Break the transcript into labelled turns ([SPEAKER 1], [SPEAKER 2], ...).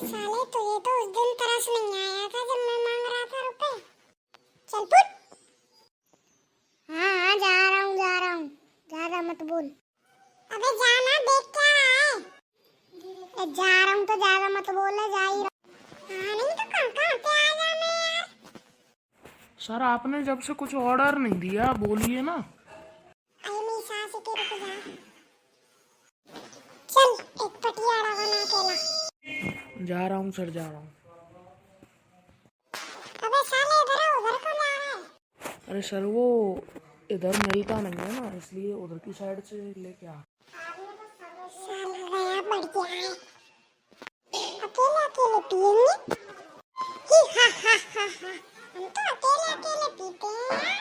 [SPEAKER 1] साले तुझे तो उस दिन तरस नहीं आया था जब मैं मांग रहा था रुपए। चल पुट। हाँ हाँ जा रहा हूँ ज्यादा मत बोल। अबे जाना, देख क्या रहा है? जा रहा हूँ तो ज्यादा मत बोल, जा ही रहा। हाँ नहीं तो कहाँ कहाँ पे आ जाना यार।
[SPEAKER 2] सर आपने जब से कुछ ऑर्डर नहीं दिया, बोलिए ना।
[SPEAKER 1] अरे मेरी सांस के रुक जा। चल एक पटियाला बना के ला।
[SPEAKER 2] जा रहा हूँ सर, जा रहा हूँ।
[SPEAKER 1] अबे साले इधर आ, उधर को जा रहा है?
[SPEAKER 2] अरे सर वो इधर मिलता नहीं है ना, इसलिए उधर की साइड से लेके आ।
[SPEAKER 1] साला गया बढ़ गया है। अकेले अकेले पिएंगे? ही हा हा हा हा। हम तो अकेले अकेले पीते हैं।